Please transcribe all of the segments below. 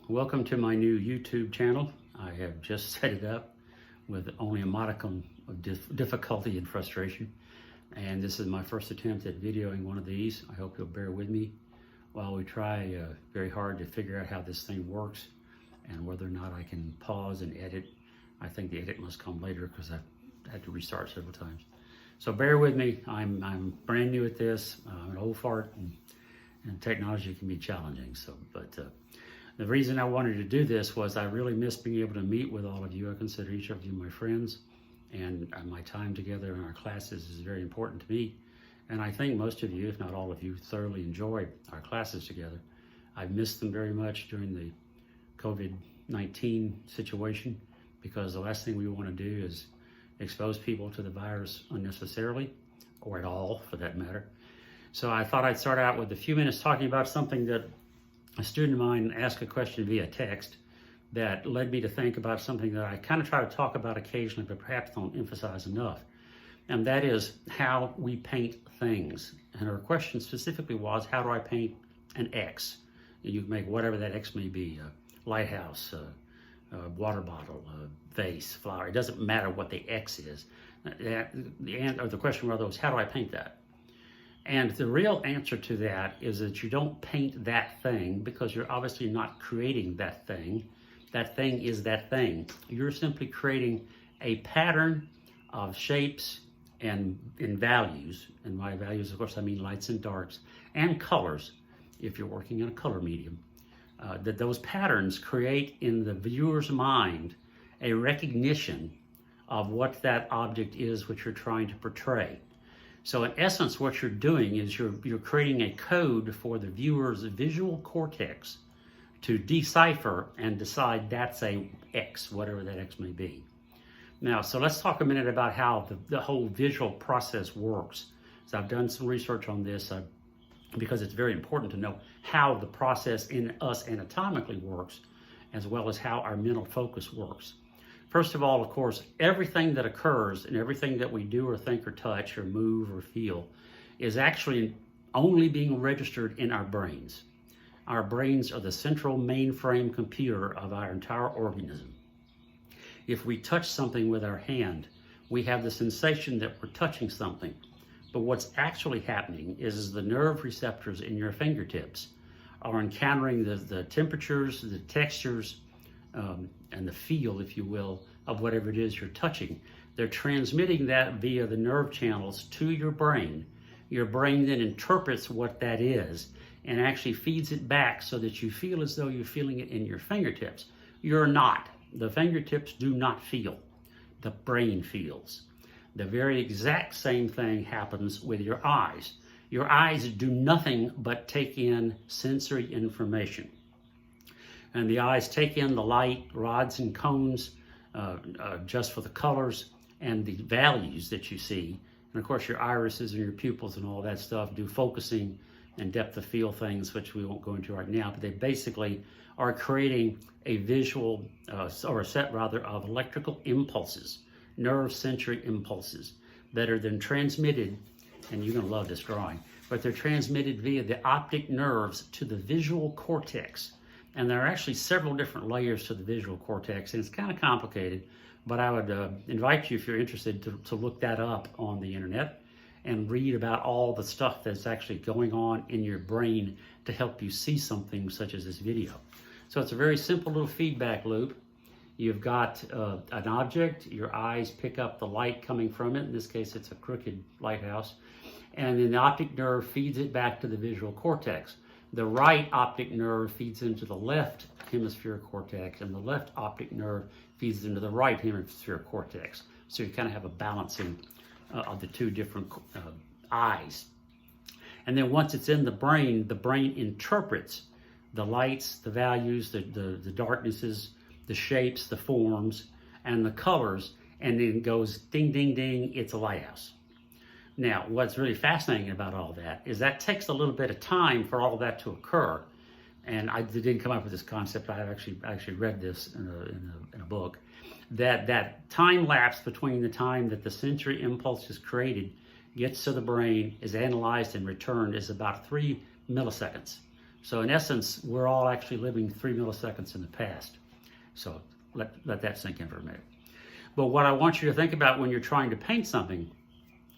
Welcome to my new YouTube channel. I have just set it up with only a modicum of difficulty and frustration. And this is my first attempt at videoing one of these. I hope you'll bear with me while we try very hard to figure out how this thing works and whether or not I can pause and edit. I think the edit must come later because I've had to restart several times. So bear with me. I'm brand new at this. I'm an old fart and technology can be challenging. The reason I wanted to do this was I really miss being able to meet with all of you. I consider each of you my friends, and my time together in our classes is very important to me. And I think most of you, if not all of you, thoroughly enjoy our classes together. I've missed them very much during the COVID-19 situation because the last thing we want to do is expose people to the virus unnecessarily, or at all for that matter. So I thought I'd start out with a few minutes talking about something that a student of mine asked a question via text that led me to think about something that I kind of try to talk about occasionally, but perhaps don't emphasize enough. And that is how we paint things. And her question specifically was, how do I paint an X? And you can make whatever that X may be, a lighthouse, a water bottle, a vase, flower. It doesn't matter what the X is. The question rather was, how do I paint that? And the real answer to that is that you don't paint that thing because you're obviously not creating that thing. That thing is that thing. You're simply creating a pattern of shapes and values. And by values, of course, I mean lights and darks and colors, if you're working in a color medium. That those patterns create in the viewer's mind a recognition of what that object is which you're trying to portray. So in essence, what you're doing is you're creating a code for the viewer's visual cortex to decipher and decide that's a X, whatever that X may be. Now, so let's talk a minute about how the whole visual process works. So I've done some research on this because it's very important to know how the process in us anatomically works, as well as how our mental focus works. First of all, of course, everything that occurs and everything that we do or think or touch or move or feel is actually only being registered in our brains. Our brains are the central mainframe computer of our entire organism. If we touch something with our hand, we have the sensation that we're touching something. But what's actually happening is the nerve receptors in your fingertips are encountering the temperatures, the textures, and the feel, if you will, of whatever it is you're touching. They're transmitting that via the nerve channels to your brain. Your brain then interprets what that is and actually feeds it back so that you feel as though you're feeling it in your fingertips. You're not. The fingertips do not feel. The brain feels. The very exact same thing happens with your eyes. Your eyes do nothing but take in sensory information. And the eyes take in the light, rods and cones, just for the colors and the values that you see. And of course, your irises and your pupils and all that stuff do focusing and depth of field things, which we won't go into right now, but they basically are creating a visual, or a set rather, of electrical impulses, nerve sensory impulses that are then transmitted, and you're gonna love this drawing, but they're transmitted via the optic nerves to the visual cortex. And there are actually several different layers to the visual cortex, and it's kind of complicated, but I would invite you, if you're interested, to look that up on the internet and read about all the stuff that's actually going on in your brain to help you see something such as this video. So it's a very simple little feedback loop. You've got an object, your eyes pick up the light coming from it. In this case, it's a crooked lighthouse. And then the optic nerve feeds it back to the visual cortex. The right optic nerve feeds into the left hemisphere cortex, and the left optic nerve feeds into the right hemisphere cortex. So you kind of have a balancing of the two different eyes. And then once it's in the brain interprets the lights, the values, the darknesses, the shapes, the forms, and the colors, and then goes ding, ding, ding, it's a lighthouse. Now, what's really fascinating about all that is that takes a little bit of time for all that to occur. And I didn't come up with this concept. I actually read this in a book. That time lapse between the time that the sensory impulse is created, gets to the brain, is analyzed and returned is about 3 milliseconds. So in essence, we're all actually living 3 milliseconds in the past. So let that sink in for a minute. But what I want you to think about when you're trying to paint something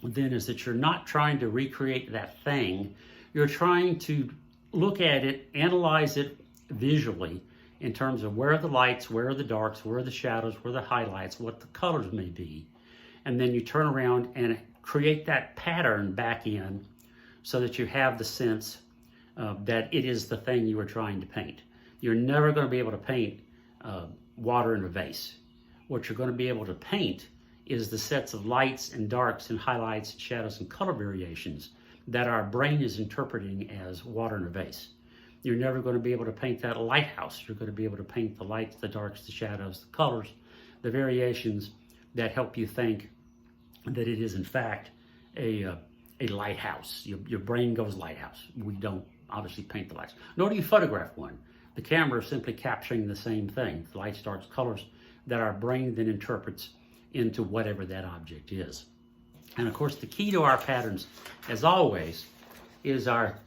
then is that you're not trying to recreate that thing. You're trying to look at it, analyze it visually in terms of where are the lights, where are the darks, where are the shadows, where are the highlights, what the colors may be. And then you turn around and create that pattern back in so that you have the sense that it is the thing you were trying to paint. You're never going to be able to paint water in a vase. What you're going to be able to paint is the sets of lights and darks and highlights and shadows and color variations that our brain is interpreting as water in a vase. You're never going to be able to paint that lighthouse. You're going to be able to paint the lights, the darks, the shadows, the colors, the variations that help you think that it is in fact a lighthouse. Your brain goes lighthouse. We don't obviously paint the lights, nor do you photograph one. The camera is simply capturing the same thing, the lights, darks, colors, that our brain then interprets into whatever that object is. And of course, the key to our patterns, as always, is our,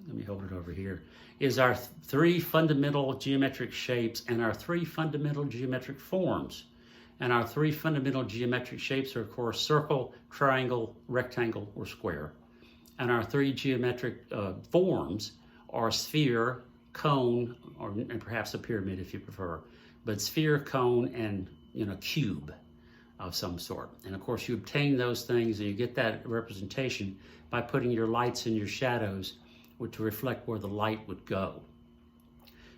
let me hold it over here, is our 3 fundamental geometric shapes and our 3 fundamental geometric forms. And our 3 fundamental geometric shapes are, of course, circle, triangle, rectangle, or square. And our 3 geometric forms are sphere, cone, and perhaps a pyramid if you prefer, but sphere, cone, and cube of some sort. And of course, you obtain those things and you get that representation by putting your lights and your shadows to reflect where the light would go.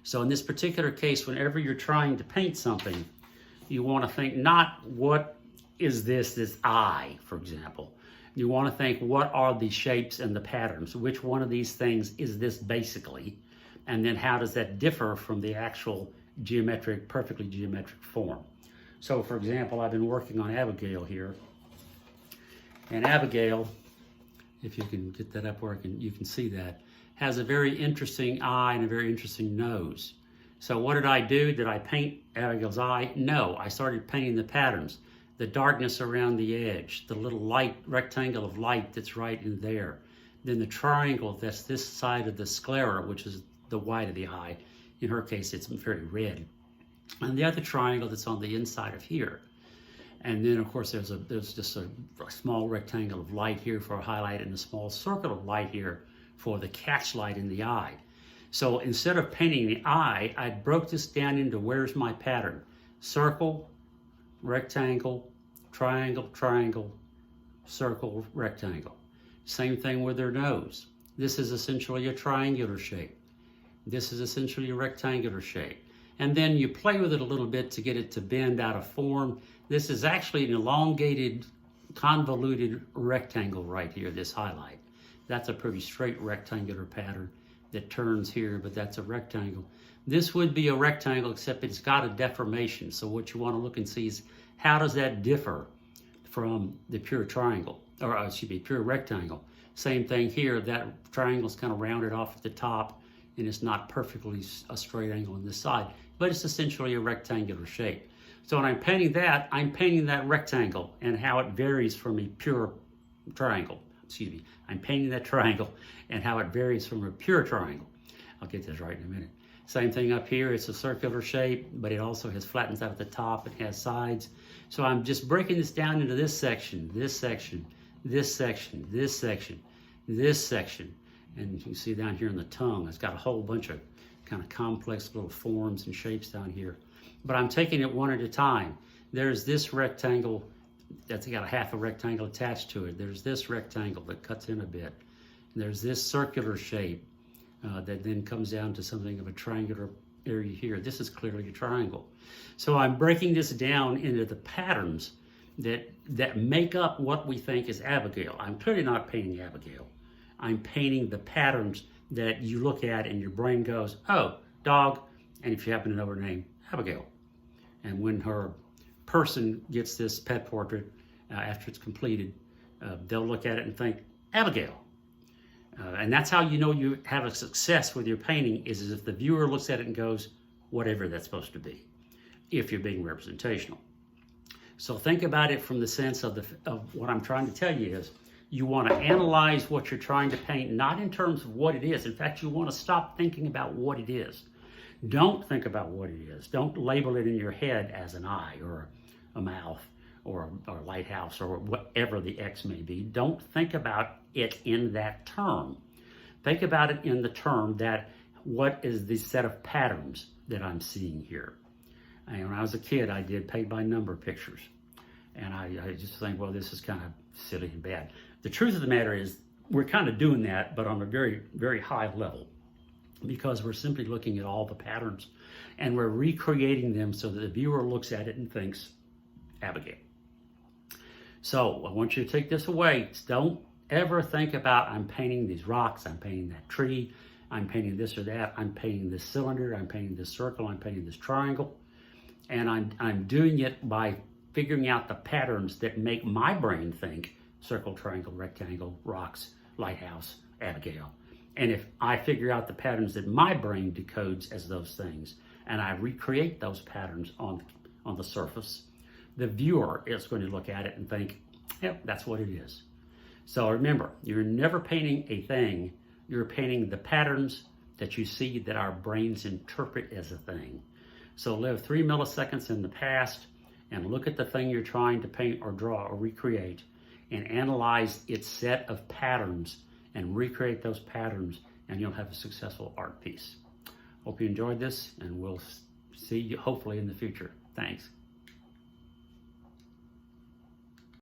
So in this particular case, whenever you're trying to paint something, you want to think not what is this eye, for example. You want to think what are the shapes and the patterns? Which one of these things is this basically? And then how does that differ from the actual perfectly geometric form? So for example, I've been working on Abigail here. And Abigail, if you can get that up where you can see that, has a very interesting eye and a very interesting nose. So what did I do? Did I paint Abigail's eye? No, I started painting the patterns, the darkness around the edge, the little light, rectangle of light that's right in there. Then the triangle that's this side of the sclera, which is the white of the eye. In her case, it's very red. And the other triangle that's on the inside of here. And then, of course, there's just a small rectangle of light here for a highlight and a small circle of light here for the catch light in the eye. So instead of painting the eye, I broke this down into where's my pattern. Circle, rectangle, triangle, triangle, circle, rectangle. Same thing with their nose. This is essentially a triangular shape. This is essentially a rectangular shape. And then you play with it a little bit to get it to bend out of form. This is actually an elongated, convoluted rectangle right here, this highlight. That's a pretty straight rectangular pattern that turns here, but that's a rectangle. This would be a rectangle, except it's got a deformation. So what you want to look and see is how does that differ from the pure triangle, or excuse me, pure rectangle. Same thing here, that triangle is kind of rounded off at the top, and it's not perfectly a straight angle on this side, but it's essentially a rectangular shape. So when I'm painting that rectangle and how it varies from a pure triangle. Excuse me, I'm painting that triangle and how it varies from a pure triangle. I'll get this right in a minute. Same thing up here, it's a circular shape, but it also flattens out at the top, it has sides. So I'm just breaking this down into this section, this section, this section, this section, this section. And you can see down here in the tongue, it's got a whole bunch of kind of complex little forms and shapes down here. But I'm taking it one at a time. There's this rectangle that's got a half a rectangle attached to it. There's this rectangle that cuts in a bit. There's this circular shape that then comes down to something of a triangular area here. This is clearly a triangle. So I'm breaking this down into the patterns that make up what we think is Abigail. I'm clearly not painting Abigail. I'm painting the patterns that you look at and your brain goes, oh, dog, and if you happen to know her name, Abigail. And when her person gets this pet portrait after it's completed, they'll look at it and think, Abigail. And that's how you know you have a success with your painting, is if the viewer looks at it and goes, whatever that's supposed to be, if you're being representational. So think about it from the sense of what I'm trying to tell you is, You want to analyze what you're trying to paint, not in terms of what it is. In fact, you want to stop thinking about what it is. Don't think about what it is. Don't label it in your head as an eye or a mouth or a lighthouse or whatever the X may be. Don't think about it in that term. Think about it in the term that what is the set of patterns that I'm seeing here. And when I was a kid, I did paint by number pictures. And I just think, well, this is kind of silly and bad. The truth of the matter is we're kind of doing that, but on a very, very high level, because we're simply looking at all the patterns and we're recreating them so that the viewer looks at it and thinks, Abigail. So I want you to take this away. Don't ever think about, I'm painting these rocks, I'm painting that tree, I'm painting this or that, I'm painting this cylinder, I'm painting this circle, I'm painting this triangle. And I'm doing it by figuring out the patterns that make my brain think circle, triangle, rectangle, rocks, lighthouse, Abigail. And if I figure out the patterns that my brain decodes as those things, and I recreate those patterns on the surface, the viewer is going to look at it and think, yep, that's what it is. So remember, you're never painting a thing, you're painting the patterns that you see that our brains interpret as a thing. So live 3 milliseconds in the past and look at the thing you're trying to paint or draw or recreate and analyze its set of patterns and recreate those patterns, and you'll have a successful art piece. Hope you enjoyed this, and we'll see you hopefully in the future. Thanks.